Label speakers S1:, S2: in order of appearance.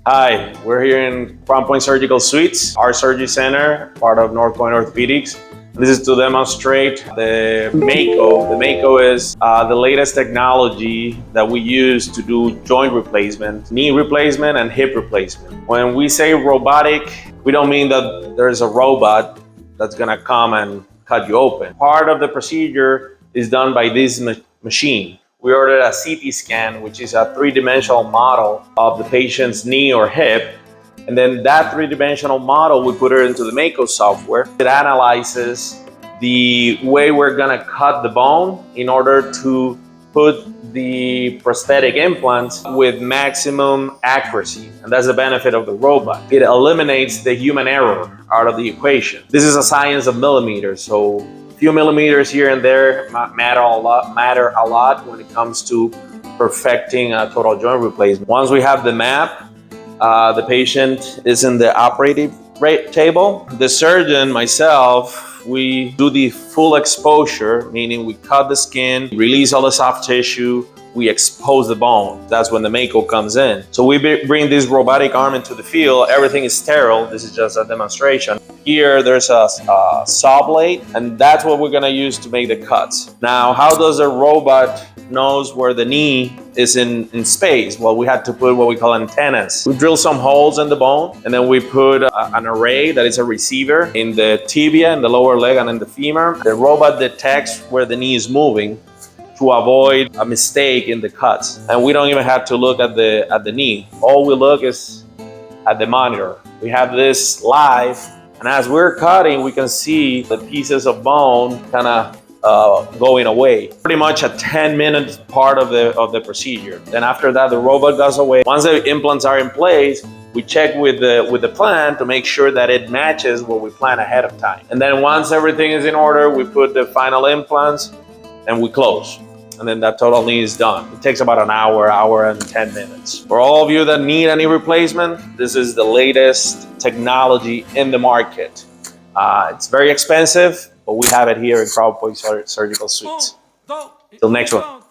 S1: Hi, we're here in Crown Point Surgical Suites, our surgery center, part of North Point Orthopedics. This is to demonstrate the Mako. The Mako is the latest technology that we use to do joint replacement, knee replacement, and hip replacement. When we say robotic, we don't mean that there's a robot that's gonna come and cut you open. Part of the procedure is done by this machine. We ordered a CT scan, which is a three-dimensional model of the patient's knee or hip. And then that three-dimensional model, we put it into the Mako software. It analyzes the way we're gonna cut the bone in order to put the prosthetic implants with maximum accuracy. And that's the benefit of the robot. It eliminates the human error out of the equation. This is a science of millimeters, so a few millimeters here and there matter a lot when it comes to perfecting a total joint replacement. Once we have the map, the patient is in the operative table. The surgeon, myself, we do the full exposure, meaning we cut the skin, release all the soft tissue, we expose the bone. That's when the Mako comes in. So we bring this robotic arm into the field. Everything is sterile. This is just a demonstration. Here, there's a saw blade, and that's what we're gonna use to make the cuts. Now, how does a robot knows where the knee is in space? Well, we had to put what we call antennas. We drill some holes in the bone, and then we put an array that is a receiver in the tibia, in the lower leg, and in the femur. The robot detects where the knee is moving to avoid a mistake in the cuts. And we don't even have to look at the knee. All we look is at the monitor. We have this live, and as we're cutting, we can see the pieces of bone kind of going away. Pretty much a 10-minute part of the procedure. Then after that, the robot goes away. Once the implants are in place, we check with the plan to make sure that it matches what we plan ahead of time. And then once everything is in order, we put the final implants and we close. And then that total knee is done. It takes about an hour and 10 minutes. For all of you that need any replacement, this is the latest technology in the market. It's very expensive, but we have it here in Crown Point Surgical Suites. Till next one.